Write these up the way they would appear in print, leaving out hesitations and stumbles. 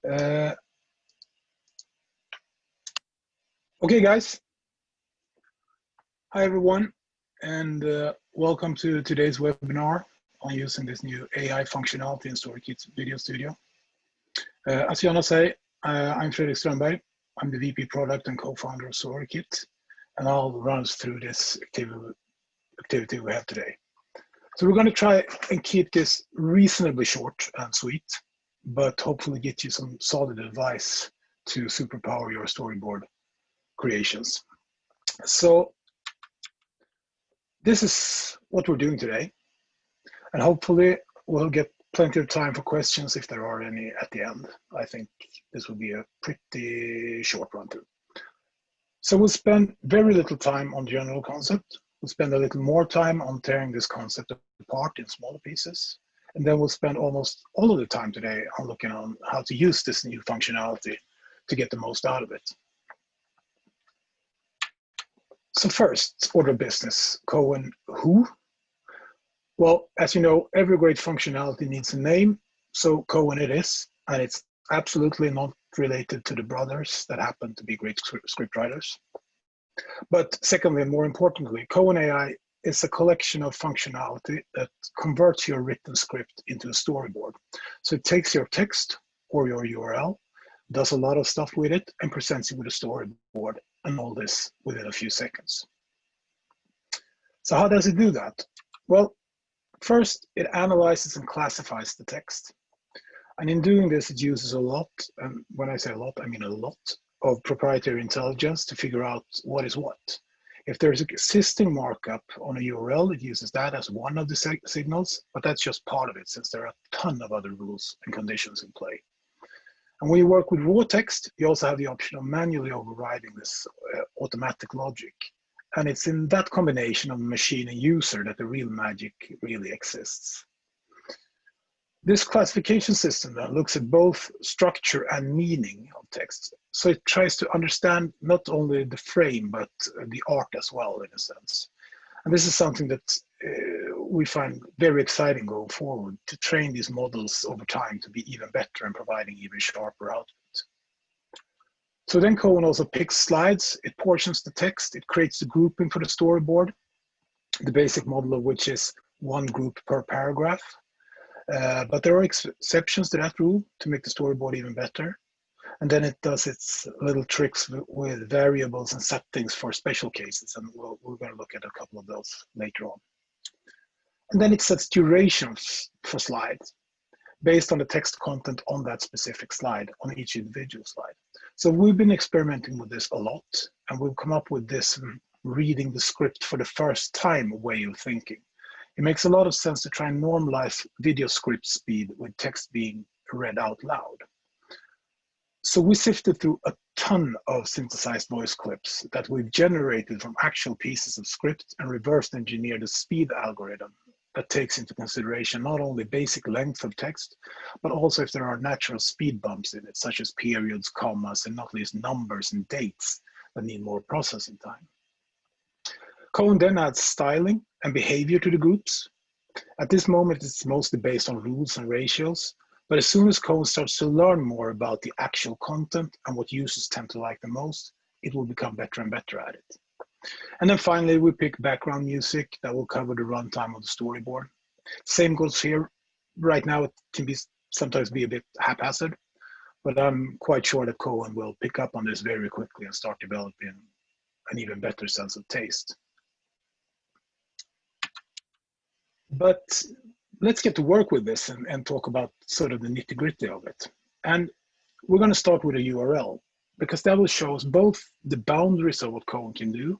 Okay, guys. Hi, everyone, and welcome to today's webinar on using this new AI functionality in Storykit Video Studio. As Jana say, I'm Fredrik Strömberg. I'm the VP Product and co-founder of Storykit, and I'll run us through this activity we have today. So we're going to try and keep this reasonably short and sweet, but hopefully get you some solid advice to superpower your storyboard creations. So this is what we're doing today, and hopefully we'll get plenty of time for questions if there are any at the end. I think this will be a pretty short run through. So we'll spend very little time on general concept. We'll spend a little more time on tearing this concept apart in smaller pieces. And then we'll spend almost all of the time today on looking on how to use this new functionality to get the most out of it. So first, order of business, Cohen who? Well, as you know, every great functionality needs a name. So Cohen it is, and it's absolutely not related to the brothers that happen to be great script writers. But secondly, and more importantly, Cohen AI is a collection of functionality that converts your written script into a storyboard. So it takes your text or your URL, does a lot of stuff with it, and presents you with a storyboard, and all this within a few seconds. So how does it do that? Well, first, it analyzes and classifies the text. And in doing this, it uses a lot, and when I say a lot, I mean a lot, of proprietary intelligence to figure out what is what. If there's an existing markup on a URL, it uses that as one of the signals, but that's just part of it, since there are a ton of other rules and conditions in play. And when you work with raw text, you also have the option of manually overriding this automatic logic. And it's in that combination of machine and user that the real magic really exists. This classification system then looks at both structure and meaning of text. So it tries to understand not only the frame, but the art as well, in a sense. And this is something that we find very exciting going forward, to train these models over time to be even better and providing even sharper output. So then Cohen also picks slides, it portions the text, it creates the grouping for the storyboard, the basic model of which is one group per paragraph. But there are exceptions to that rule to make the storyboard even better. And then it does its little tricks with variables and settings for special cases. And we're going to look at a couple of those later on. And then it sets durations for slides based on the text content on that specific slide, on each individual slide. So we've been experimenting with this a lot, and we've come up with this reading the script for the first time way of thinking. It makes a lot of sense to try and normalize video script speed with text being read out loud. So we sifted through a ton of synthesized voice clips that we've generated from actual pieces of script and reverse engineered a speed algorithm that takes into consideration not only basic length of text, but also if there are natural speed bumps in it, such as periods, commas, and not least numbers and dates that need more processing time. Cohen then adds styling and behavior to the groups. At this moment, it's mostly based on rules and ratios, but as soon as Cohen starts to learn more about the actual content and what users tend to like the most, it will become better and better at it. And then finally, we pick background music that will cover the runtime of the storyboard. Same goes here. Right now, it can sometimes be a bit haphazard, but I'm quite sure that Cohen will pick up on this very quickly and start developing an even better sense of taste. But let's get to work with this and talk about sort of the nitty-gritty of it. And we're going to start with a URL, because that will show us both the boundaries of what Cohen can do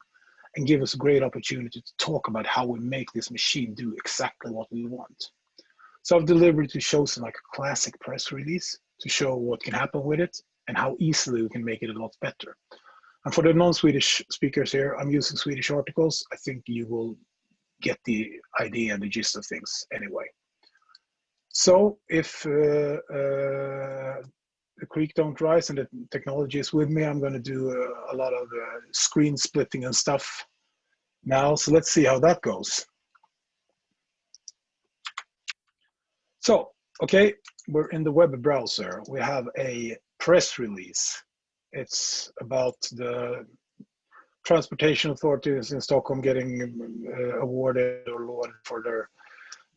and give us a great opportunity to talk about how we make this machine do exactly what we want. So I've deliberately chosen like a classic press release to show what can happen with it and how easily we can make it a lot better. And for the non-Swedish speakers here, I'm using Swedish articles. I think you will get the idea and the gist of things anyway. So if the creek don't rise and the technology is with me, I'm going to do a lot of screen splitting and stuff now. So let's see how that goes. So Okay, we're in the web browser. We have a press release. It's about the transportation authorities in Stockholm getting awarded or lauded for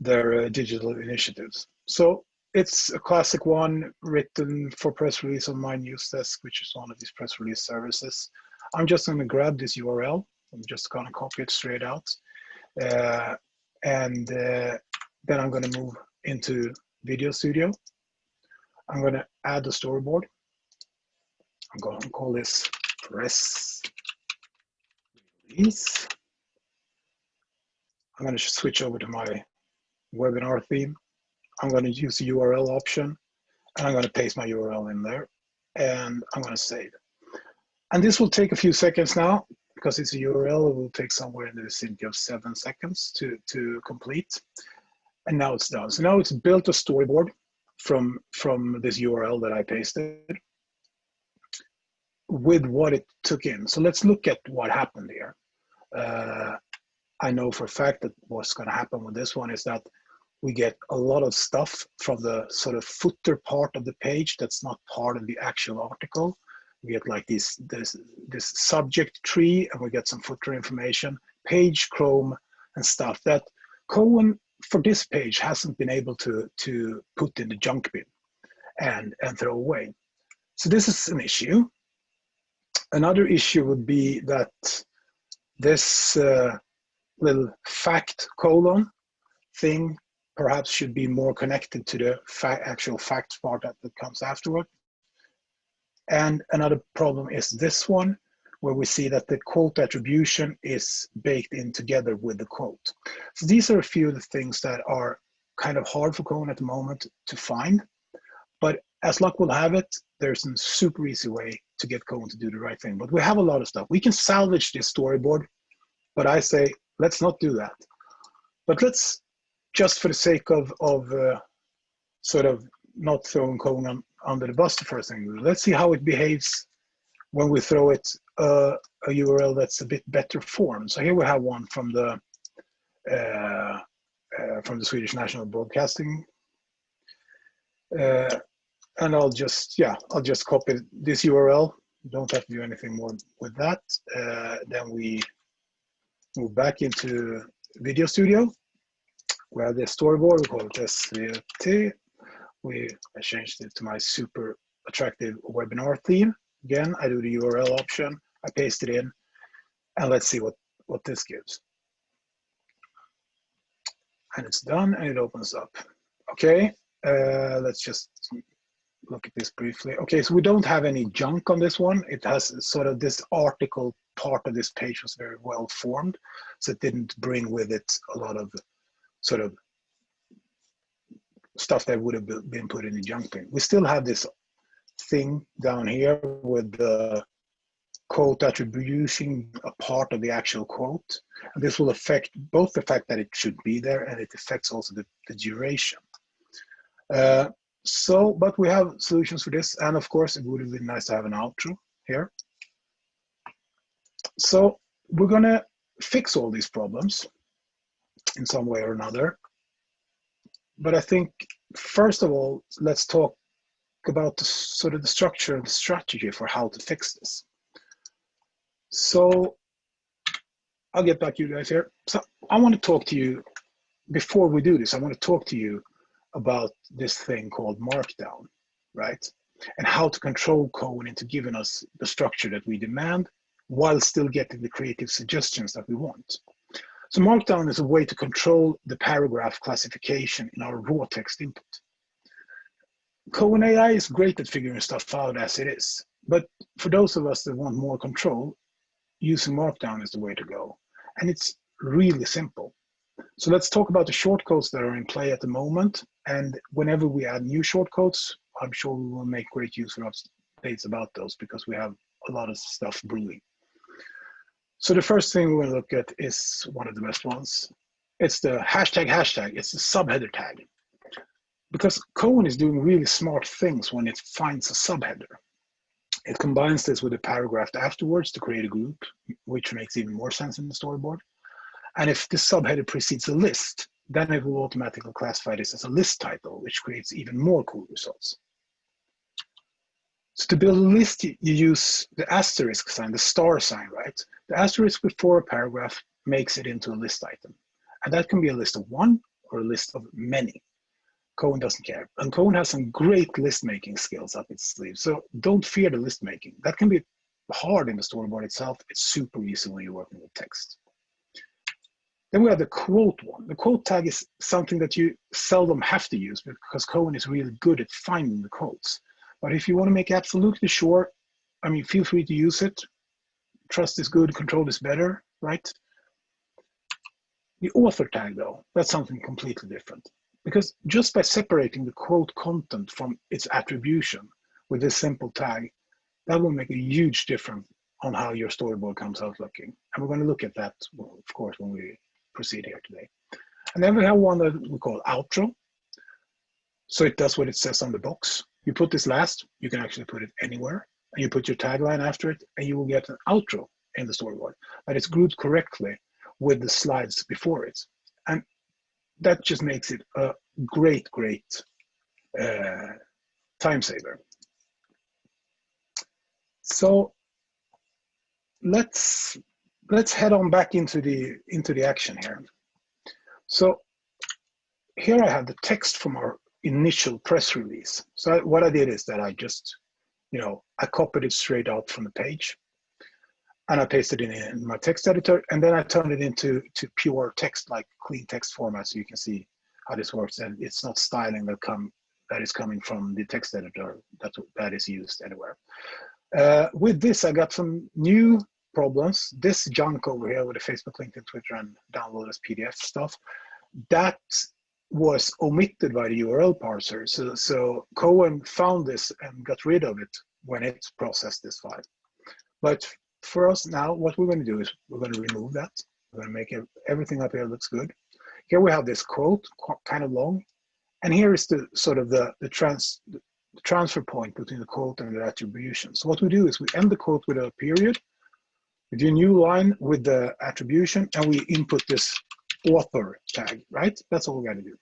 their digital initiatives. So it's a classic one written for press release on my news desk, which is one of these press release services. I'm just going to grab this URL. I'm just going to copy it straight out. And then I'm going to move into Video Studio. I'm going to add the storyboard. I'm going to call this press release. I'm going to switch over to my webinar theme. I'm going to use the URL option, and I'm going to paste my URL in there, and I'm going to save. And this will take a few seconds now, because it's a URL. It will take somewhere in the vicinity of 7 seconds to complete. And now it's done. So now it's built a storyboard from this URL that I pasted with what it took in. So let's look at what happened here. I know for a fact that what's going to happen with this one is that we get a lot of stuff from the sort of footer part of the page that's not part of the actual article. We get like this subject tree, and we get some footer information, page, Chrome, and stuff that Cohen for this page hasn't been able to put in the junk bin and throw away. So this is an issue. Another issue would be that this little fact colon thing perhaps should be more connected to the actual facts part that comes afterward. And another problem is this one, where we see that the quote attribution is baked in together with the quote. So these are a few of the things that are kind of hard for Cohen at the moment to find. But as luck will have it, there's a super easy way to get Cohen to do the right thing. But we have a lot of stuff. We can salvage this storyboard, but I say, let's not do that. But let's, just for the sake of sort of not throwing Cohen under the bus the first thing, let's see how it behaves when we throw it a URL that's a bit better formed. So here we have one from the Swedish National Broadcasting. And I'll just copy this URL. You don't have to do anything more with that. Then we move back into Video Studio. We have the storyboard, we call it SVT. I changed it to my super attractive webinar theme. Again, I do the URL option, I paste it in, and let's see what this gives. And it's done, and it opens up. Okay, let's just look at this briefly. Okay, so we don't have any junk on this one. It has sort of this article part of this page was very well formed, so it didn't bring with it a lot of sort of stuff that would have been put in the junk bin. We still have this thing down here with the quote attribution, a part of the actual quote. And this will affect both the fact that it should be there, and it affects also the duration. But we have solutions for this, and of course it would have been nice to have an outro here. So we're gonna fix all these problems in some way or another. But I think first of all, let's talk about the sort of the structure and the strategy for how to fix this. So I'll get back to you guys here. So I want to talk to you, before we do this, I want to talk to you about this thing called Markdown, right? And how to control Cohen into giving us the structure that we demand while still getting the creative suggestions that we want. So Markdown is a way to control the paragraph classification in our raw text input. Cohen AI is great at figuring stuff out as it is, but for those of us that want more control, using Markdown is the way to go. And it's really simple. So let's talk about the shortcodes that are in play at the moment. And whenever we add new shortcodes, I'm sure we will make great use of updates about those, because we have a lot of stuff brewing. So the first thing we're going to look at is one of the best ones. It's the hashtag. It's the subheader tag. Because Cohen is doing really smart things when it finds a subheader. It combines this with a paragraph afterwards to create a group, which makes even more sense in the storyboard. And if this subheader precedes a list, then it will automatically classify this as a list title, which creates even more cool results. So to build a list, you use the asterisk sign, the star sign, right? The asterisk before a paragraph makes it into a list item. And that can be a list of one or a list of many. Cohen doesn't care. And Cohen has some great list making skills up its sleeve. So don't fear the list making. That can be hard in the storyboard itself. It's super easy when you're working with text. Then we have the quote one. The quote tag is something that you seldom have to use because Cohen is really good at finding the quotes. But if you want to make absolutely sure, I mean, feel free to use it. Trust is good, control is better, right? The author tag, though, that's something completely different. Because just by separating the quote content from its attribution with this simple tag, that will make a huge difference on how your storyboard comes out looking. And we're going to look at that, well, of course, when we proceed here today. And then we have one that we call outro. So it does what it says on the box. You put this last, you can actually put it anywhere, and you put your tagline after it, and you will get an outro in the storyboard. But it's grouped correctly with the slides before it. And that just makes it a great, great time saver. So let's head on back into the action here. So here I have the text from our initial press release. So what I did is that I just, I copied it straight out from the page and I pasted it in my text editor, and then I turned it into pure text, like clean text format, so you can see how this works. And it's not styling that is coming from the text editor that is used anywhere. With this, I got some new problems. This junk over here with the Facebook, LinkedIn, Twitter, and download as PDF stuff, that was omitted by the URL parser. So Cohen found this and got rid of it when it processed this file. But for us now, what we're going to do is we're going to remove that. We're going to make everything up here looks good. Here we have this quote, kind of long. And here is the sort of the transfer point between the quote and the attribution. So what we do is we end the quote with a period, we do a new line with the attribution, and we input this author tag, right? That's all we got to do.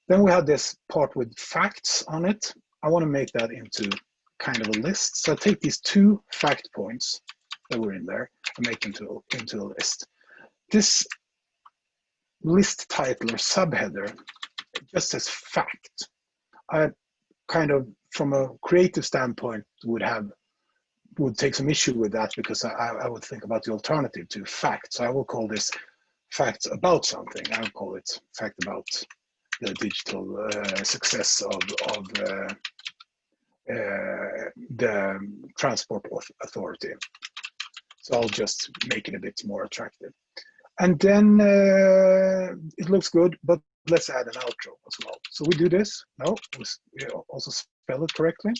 Then we have this part with facts on it. I want to make that into kind of a list. So I take these two fact points that were in there and make them into a list. This list title or subheader just says fact. I kind of, from a creative standpoint, would take some issue with that, because I would think about the alternative to fact. So I will call this facts about something. I would call it fact about the digital success of the Transport Authority. So I'll just make it a bit more attractive. And then it looks good, but let's add an outro as well. So we do this. No, we also spell it correctly.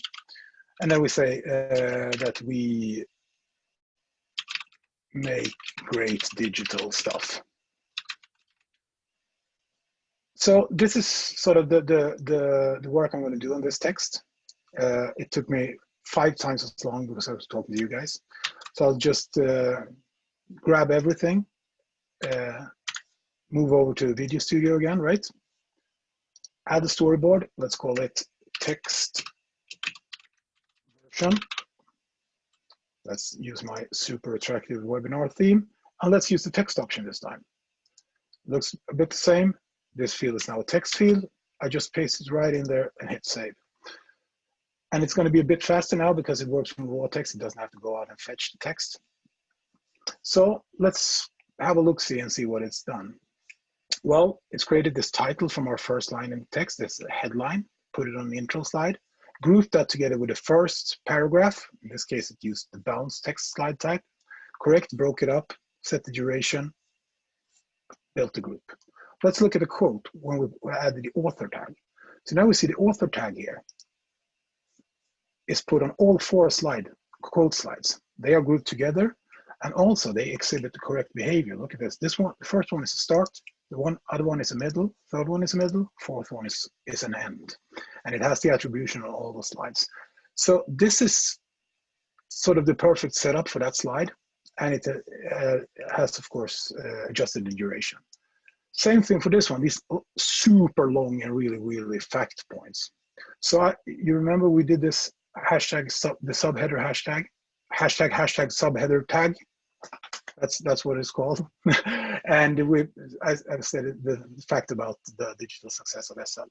And then we say that we make great digital stuff. So this is sort of the work I'm going to do on this text. It took me 5 times as long because I was talking to you guys. So I'll just grab everything, move over to the video studio again, right? Add a storyboard. Let's call it text version. Let's use my super attractive webinar theme. And let's use the text option this time. Looks a bit the same. This field is now a text field. I just paste it right in there and hit save. And it's going to be a bit faster now because it works from raw text. It doesn't have to go out and fetch the text. So let's have a look-see and see what it's done. Well, it's created this title from our first line in the text. That's the headline. Put it on the intro slide. Grouped that together with the first paragraph. In this case, it used the bounce text slide type. Correct, broke it up, set the duration, built the group. Let's look at the quote when we added the author tag. So now we see the author tag here is put on all 4 quote slides. They are grouped together, and also they exhibit the correct behavior. Look at this. This one, the first one is a start, the other one is a middle, third one is a middle, fourth one is an end. And it has the attribution on all the slides. So this is sort of the perfect setup for that slide. And it has, of course, adjusted the duration. Same thing for this one, these super long and really fact points. So you remember we did this hashtag, the subheader hashtag subheader tag. That's what it's called. And as I said, the fact about the digital success of SL,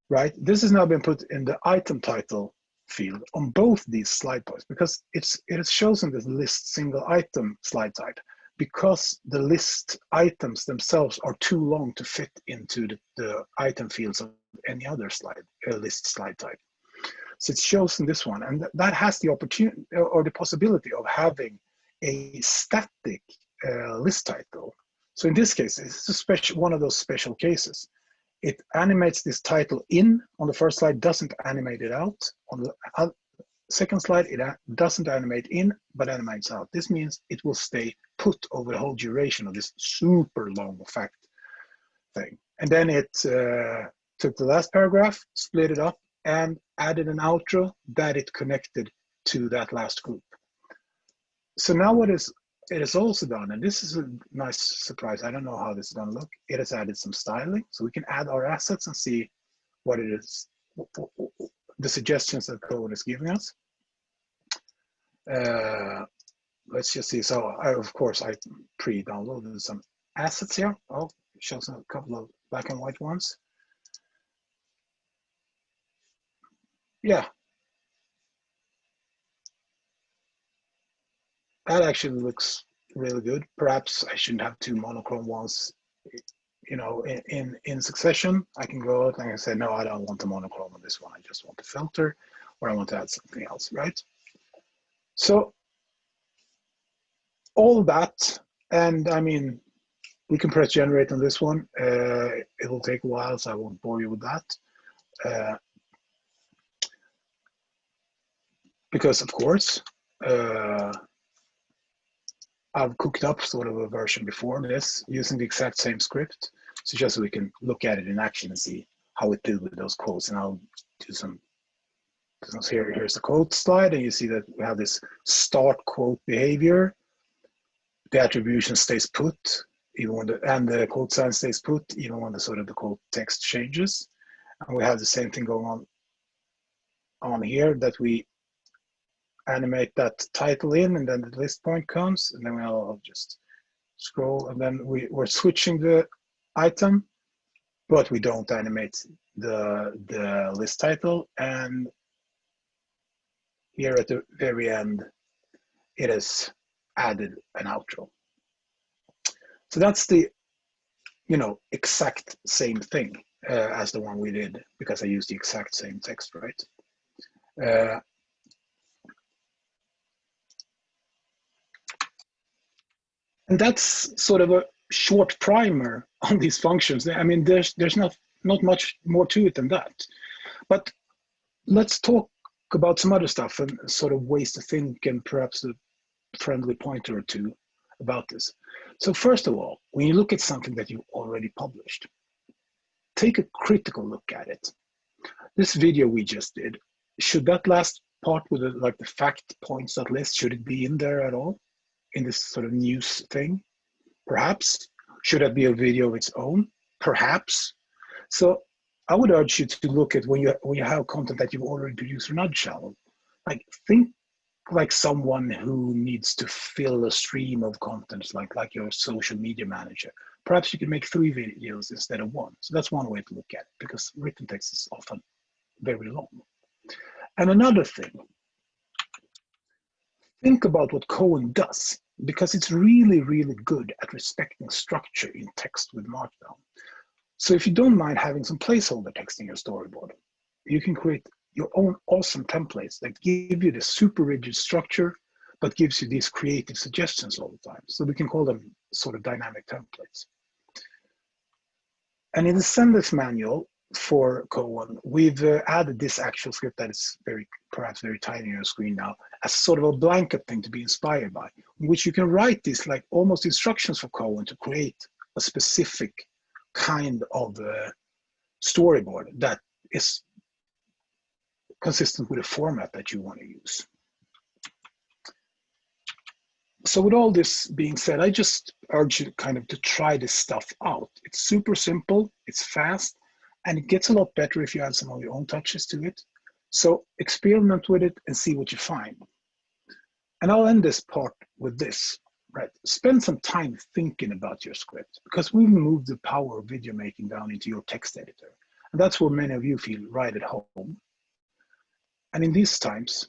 right? This has now been put in the item title field on both these slide points because it is chosen this list single item slide type because the list items themselves are too long to fit into the item fields of any other list slide type. So it's chosen this one, and that has the opportunity or the possibility of having a static list title. So in this case, it's one of those special cases. It animates this title in on the first slide, doesn't animate it out. On the second slide, it doesn't animate in, but animates out. This means it will stay put over the whole duration of this super long fact thing. And then it took the last paragraph, split it up, and added an outro that it connected to that last group. So now what it has also done, and this is a nice surprise, I don't know how this is going to look, it has added some styling, so we can add our assets and see what it is, the suggestions that Cohen is giving us. Let's just see. So of course I pre-downloaded some assets here. Oh, it shows a couple of black and white ones. Yeah, that actually looks really good. Perhaps I shouldn't have two monochrome ones, you know, in succession. I can go out and I can say, no, I don't want the monochrome on this one. I just want the filter, or I want to add something else, right? So all that, and I mean, we can press generate on this one. It will take a while, so I won't bore you with that. Because of course, I've cooked up sort of a version before this using the exact same script. So just so we can look at it in action and see how it did with those quotes. And I'll do some, here's the quote slide, and you see that we have this start quote behavior. The attribution stays put, even when and the quote sign stays put, even when the sort of the quote text changes. And we have the same thing going on here, that we animate that title in, and then the list point comes, and then I'll just scroll, and then we're switching the item, but we don't animate the list title. And here at the very end, it has added an outro. So that's the, you know, exact same thing as the one we did, because I used the exact same text, right? And that's sort of a short primer on these functions. I mean, there's not much more to it than that. But let's talk about some other stuff and sort of ways to think, and perhaps a friendly pointer or two about this. So first of all, when you look at something that you've already published, take a critical look at it. This video we just did, should that last part with the fact points.list, should it be in there at all? In this sort of news thing? Perhaps. Should that be a video of its own? Perhaps. So I would urge you to look at when you have content that you've already produced on another channel. Like, think like someone who needs to fill a stream of content, like your social media manager. Perhaps you can make 3 videos instead of 1. So that's one way to look at it, because written text is often very long. And another thing, think about what Cohen does, because it's really good at respecting structure in text with Markdown. So if you don't mind having some placeholder text in your storyboard, you can create your own awesome templates that give you the super rigid structure, but gives you these creative suggestions all the time. So we can call them sort of dynamic templates. And in the send-this manual for Cohen, we've added this actual script that is perhaps very tiny on your screen now, as sort of a blanket thing to be inspired by, in which you can write these like almost instructions for Cohen to create a specific kind of storyboard that is consistent with the format that you want to use. So with all this being said, I just urge you kind of to try this stuff out. It's super simple, it's fast, and it gets a lot better if you add some of your own touches to it. So experiment with it and see what you find. And I'll end this part with this, right? Spend some time thinking about your script, because we've moved the power of video making down into your text editor. And that's where many of you feel right at home. And in these times,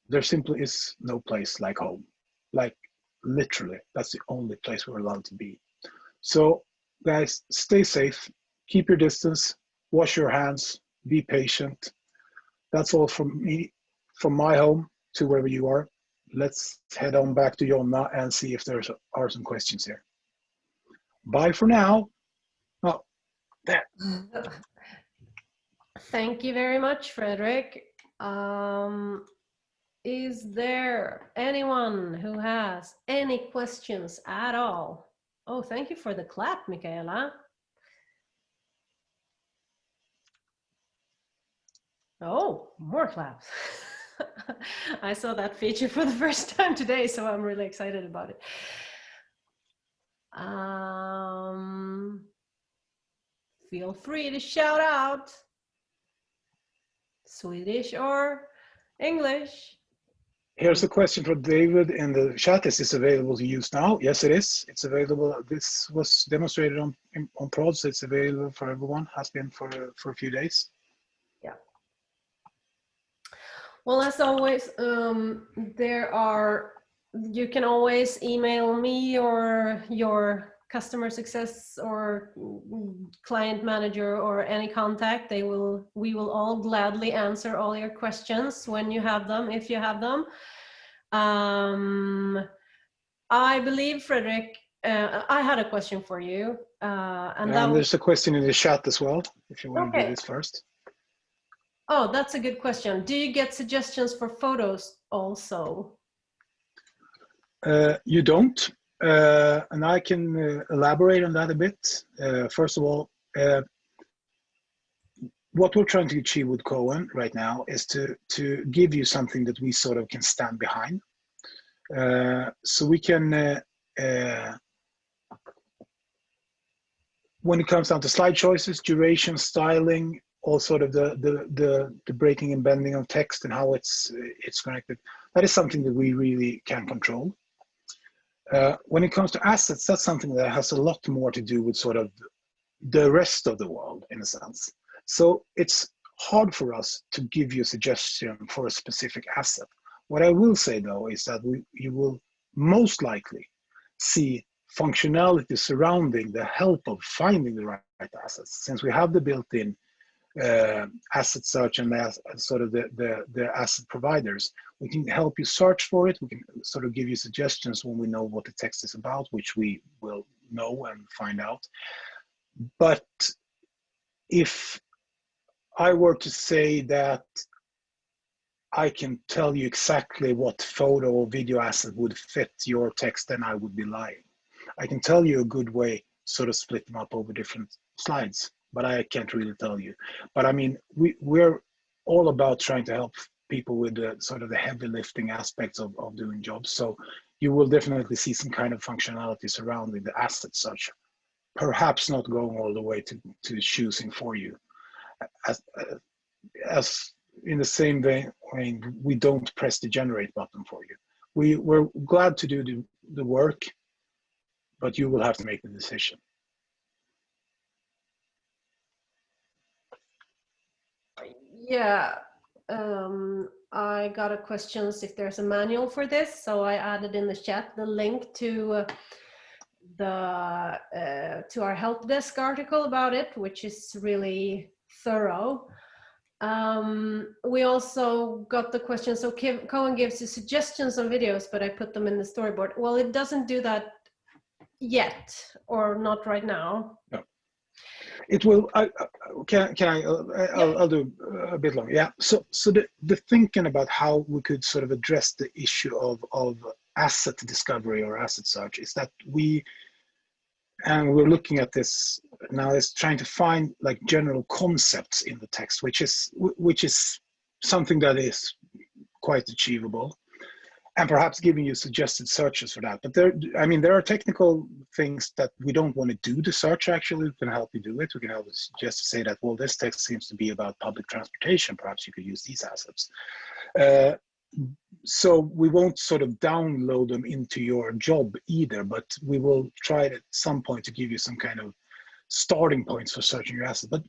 there simply is no place like home. Like literally, that's the only place we're allowed to be. So guys, stay safe, keep your distance, wash your hands, be patient. That's all from me, from my home to wherever you are. Let's head on back to Jonna and see if there are some questions here. Bye for now. Oh, there. Thank you very much, Fredrik. Is there anyone who has any questions at all? Oh, thank you for the clap, Michaela. Oh, more claps. I saw that feature for the first time today, so I'm really excited about it. Feel free to shout out. Swedish or English. Here's a question from David in the chat. Is this available to use now? Yes, it is. It's available. This was demonstrated on Prod, so it's available for everyone. Has been for a few days. Yeah. Well, as always, you can always email me or your customer success or client manager or any contact. We will all gladly answer all your questions when you have them, if you have them. I believe, Fredrik, I had a question for you. And there's a question in the chat as well, if you want to do this first. Oh, that's a good question. Do you get suggestions for photos also? You don't. And I can elaborate on that a bit. First of all, what we're trying to achieve with Cohen right now is to give you something that we sort of can stand behind. So we can, when it comes down to slide choices, duration, styling, all sort of the breaking and bending of text and how it's connected, that is something that we really can control. When it comes to assets, that's something that has a lot more to do with sort of the rest of the world, in a sense. So it's hard for us to give you a suggestion for a specific asset. What I will say, though, is that you will most likely see functionality surrounding the help of finding the right assets. Since we have the built-in asset search and sort of the asset providers, we can help you search for it. We can sort of give you suggestions when we know what the text is about, which we will know and find out. But if I were to say that I can tell you exactly what photo or video asset would fit your text, then I would be lying. I can tell you a good way, sort of split them up over different slides, but I can't really tell you. But I mean, we're all about trying to help people with the sort of the heavy lifting aspects of doing jobs. So you will definitely see some kind of functionality surrounding the asset search, perhaps not going all the way to choosing for you. As in the same vein, we don't press the generate button for you. We're glad to do the work, but you will have to make the decision. Yeah, I got a question if there's a manual for this, so I added in the chat the link to our help desk article about it, which is really thorough. We also got the question, so Cohen gives you suggestions on videos, but I put them in the storyboard. Well, it doesn't do that yet, or not right now. No. It will. I'll do a bit longer. Yeah. So the thinking about how we could sort of address the issue of asset discovery or asset search is that we're looking at this now is trying to find like general concepts in the text, which is something that is quite achievable. and perhaps giving you suggested searches for that. But there are technical things that we don't want to do the search. Actually, we can help you do it. We can help you just say that, well, this text seems to be about public transportation. Perhaps you could use these assets. So we won't sort of download them into your job either, but we will try at some point to give you some kind of starting points for searching your assets. But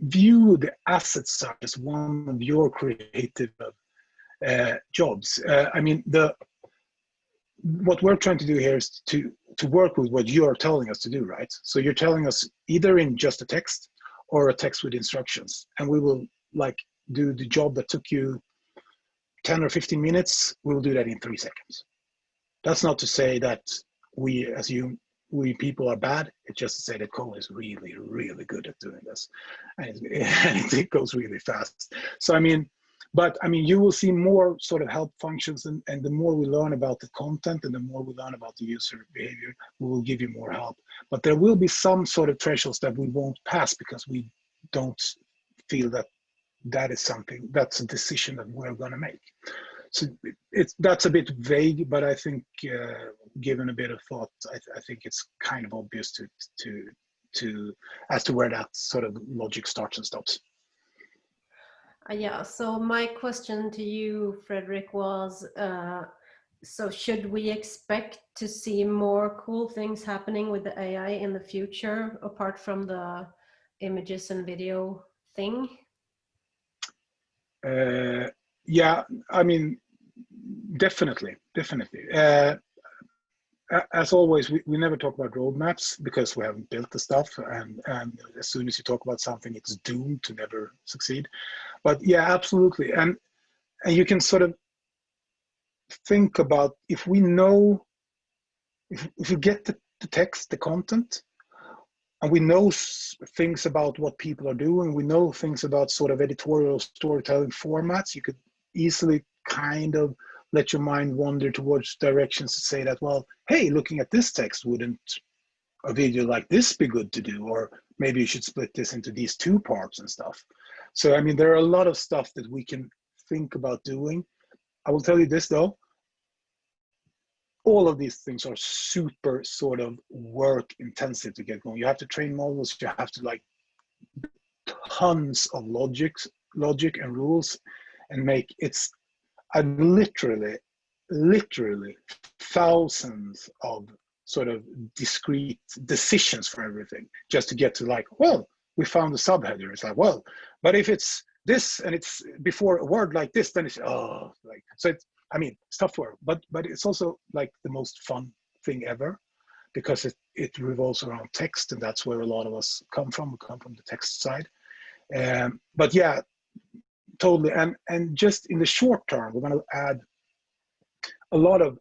view the asset search as one of your creative jobs. What we're trying to do here is to work with what you are telling us to do, right? So you're telling us either in just a text or a text with instructions, and we will like do the job that took you 10 or 15 minutes. We will do that in 3 seconds. That's not to say that we people are bad. It's just to say that Cohen is really, really good at doing this, and it goes really fast. So you will see more sort of help functions, and the more we learn about the content and the more we learn about the user behavior, we will give you more help. But there will be some sort of thresholds that we won't pass because we don't feel that is something, that's a decision that we're going to make. So that's a bit vague, but I think given a bit of thought, I think it's kind of obvious to as to where that sort of logic starts and stops. Yeah, so my question to you, Fredrik, was, so should we expect to see more cool things happening with the AI in the future, apart from the images and video thing? Yeah, I mean, definitely. As always, we never talk about roadmaps because we haven't built the stuff, and as soon as you talk about something, it's doomed to never succeed. But yeah, absolutely, and you can sort of think about, if we know, if you get the text, the content, and we know things about what people are doing, we know things about sort of editorial storytelling formats, you could easily kind of let your mind wander towards directions to say that, well, hey, looking at this text, wouldn't a video like this be good to do? Or maybe you should split this into these 2 parts and stuff. So, I mean, there are a lot of stuff that we can think about doing. I will tell you this, though. All of these things are super sort of work intensive to get going. You have to train models. You have to like tons of logic and rules, and make it's literally thousands of sort of discrete decisions for everything just to get to like, well, we found a subheader. It's like, well, but if it's this and it's before a word like this, then it's so it's, I mean, it's tough work, but it's also like the most fun thing ever, because it revolves around text, and that's where a lot of us come from. We come from the text side. But yeah, totally. And just in the short term, we're going to add a lot of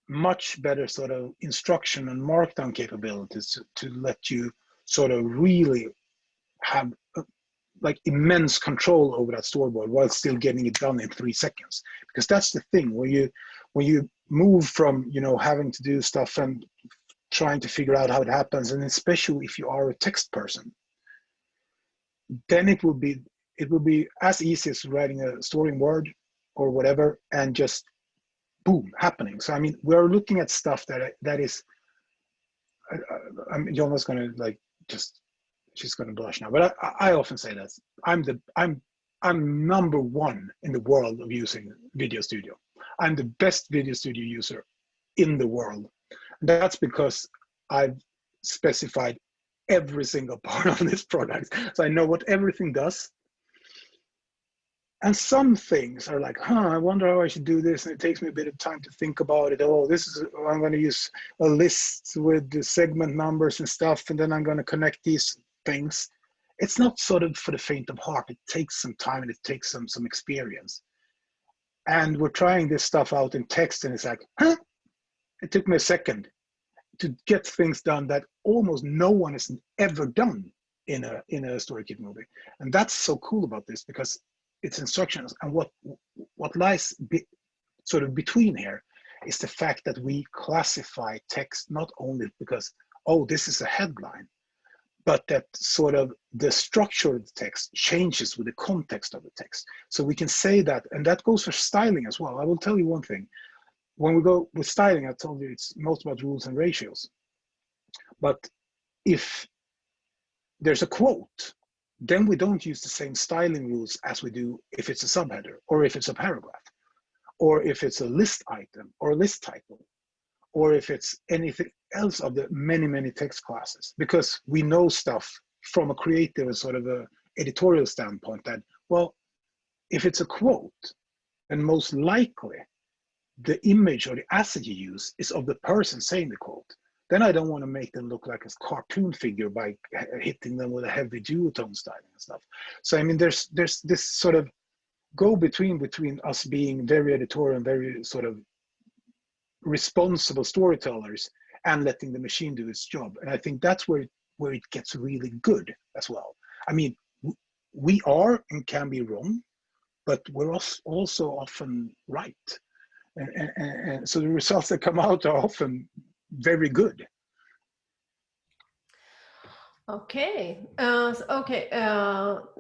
much better sort of instruction and markdown capabilities to let you sort of really have like immense control over that storyboard while still getting it done in 3 seconds. Because that's the thing, when you move from, you know, having to do stuff and trying to figure out how it happens, and especially if you are a text person, then it will be as easy as writing a story in Word or whatever, and just boom, happening. So I mean, we're looking at stuff that is, Jona's gonna like just, she's gonna blush now, but I often say that I'm number 1 in the world of using Video Studio. I'm the best Video Studio user in the world. And that's because I've specified every single part of this product, so I know what everything does. And some things are like, I wonder how I should do this, and it takes me a bit of time to think about it. Oh, I'm going to use a list with the segment numbers and stuff, and then I'm going to connect these things. It's not sort of for the faint of heart. It takes some time, and it takes some experience. And we're trying this stuff out in text, and it's like, it took me a second to get things done that almost no one has ever done in a Storykit movie. And that's so cool about this, because it's instructions, and what lies sort of between here is the fact that we classify text not only because, oh, this is a headline, but that sort of the structure of the text changes with the context of the text. So we can say that, and that goes for styling as well. I will tell you one thing. when we go with styling, I told you it's most about rules and ratios. But if there's a quote, then we don't use the same styling rules as we do if it's a subheader, or if it's a paragraph, or if it's a list item or a list title, or if it's anything else of the many, many text classes, because we know stuff from a creative and sort of a editorial standpoint that, well, if it's a quote, then most likely the image or the asset you use is of the person saying the quote. Then I don't want to make them look like a cartoon figure by hitting them with a heavy duotone styling and stuff. So I mean, there's this sort of go between us being very editorial and very sort of responsible storytellers and letting the machine do its job. And I think that's where it gets really good as well. I mean, we are and can be wrong, but we're also often right. And so the results that come out are often very good. Okay.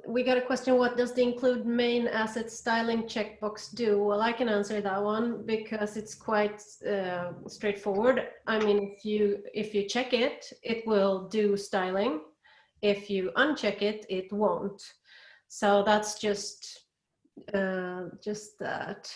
We got a question. What does the include main asset styling checkbox do? Well, I can answer that one because it's quite straightforward. I mean, if you check it, it will do styling. If you uncheck it, it won't. So that's just that.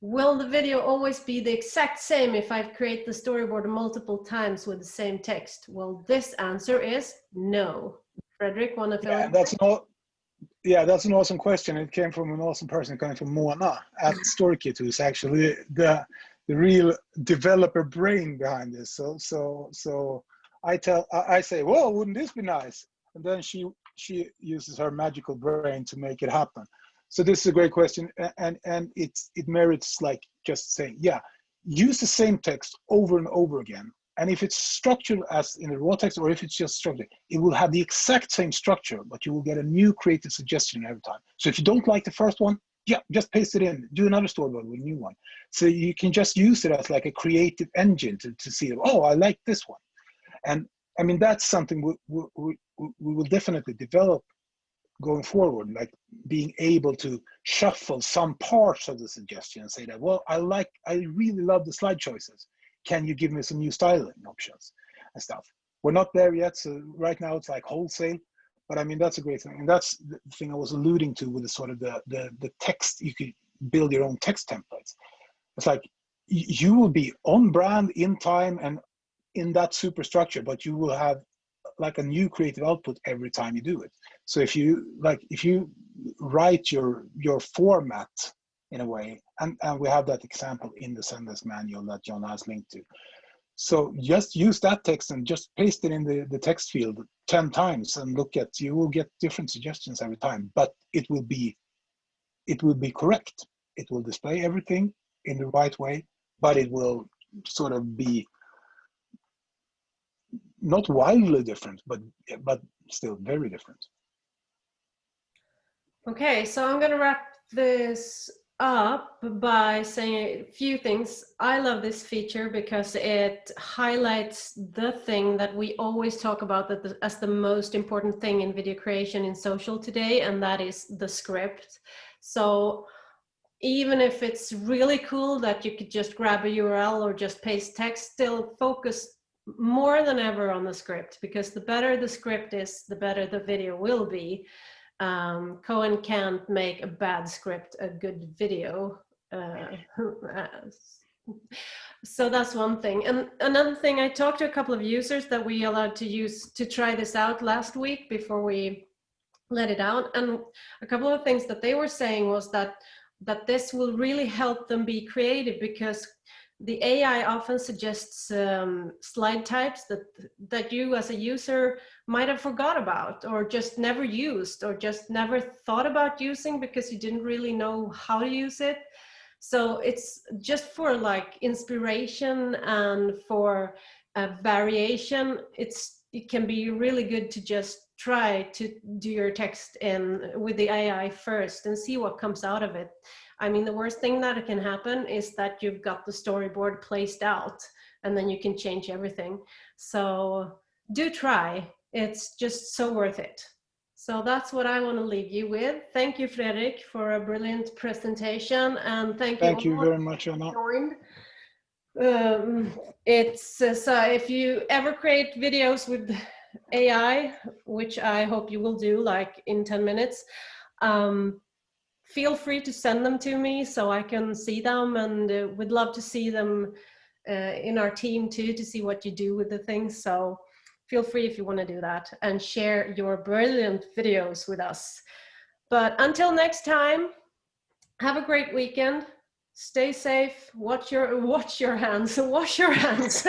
Will the video always be the exact same if I create the storyboard multiple times with the same text? Well, this answer is no. Fredrik, want to fill in? That's an awesome question. It came from an awesome person coming from Mona at Storykit, who's actually the real developer brain behind this. So I say, whoa, wouldn't this be nice? And then she uses her magical brain to make it happen. So this is a great question, and it merits like just saying, yeah, use the same text over and over again. And if it's structured as in the raw text, or if it's just structured, it will have the exact same structure, but you will get a new creative suggestion every time. So if you don't like the first one, yeah, just paste it in, do another storyboard with a new one. So you can just use it as like a creative engine to see, oh, I like this one. And I mean, that's something we will definitely develop going forward, like being able to shuffle some parts of the suggestion and say that, well, I really love the slide choices. Can you give me some new styling options and stuff? We're not there yet. So right now it's like wholesale, but I mean, that's a great thing. And that's the thing I was alluding to with the sort of the text. You could build your own text templates. It's like you will be on brand, in time, and in that superstructure, but you will have like a new creative output every time you do it. So if you write your format in a way, and we have that example in the Zendesk manual that John has linked to. So just use that text and just paste it in the text field 10 times and you will get different suggestions every time, but it will be correct. It will display everything in the right way, but it will sort of be not wildly different, but still very different. Okay, so I'm going to wrap this up by saying a few things. I love this feature because it highlights the thing that we always talk about as the most important thing in video creation in social today, and that is the script. So even if it's really cool that you could just grab a URL or just paste text, still focus more than ever on the script, because the better the script is, the better the video will be. Cohen can't make a bad script a good video. So that's one thing. And another thing, I talked to a couple of users that we allowed to use to try this out last week before we let it out. And a couple of things that they were saying was that this will really help them be creative, because the AI often suggests slide types that you as a user might have forgot about, or just never used, or just never thought about using because you didn't really know how to use it. So it's just for like inspiration and for variation. It can be really good to just try to do your text with the AI first and see what comes out of it. I mean, the worst thing that can happen is that you've got the storyboard placed out and then you can change everything. So do try. It's just so worth it. So that's what I want to leave you with. Thank you, Fredrik, for a brilliant presentation, and thank you very much, Anna. Joined. It's so if you ever create videos with AI, which I hope you will do like in 10 minutes, feel free to send them to me so I can see them, and we'd love to see them in our team too, to see what you do with the things. So feel free if you want to do that and share your brilliant videos with us. But until next time, have a great weekend. Stay safe. Watch your hands. Wash your hands.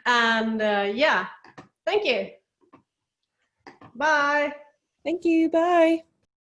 And yeah, thank you. Bye. Thank you. Bye.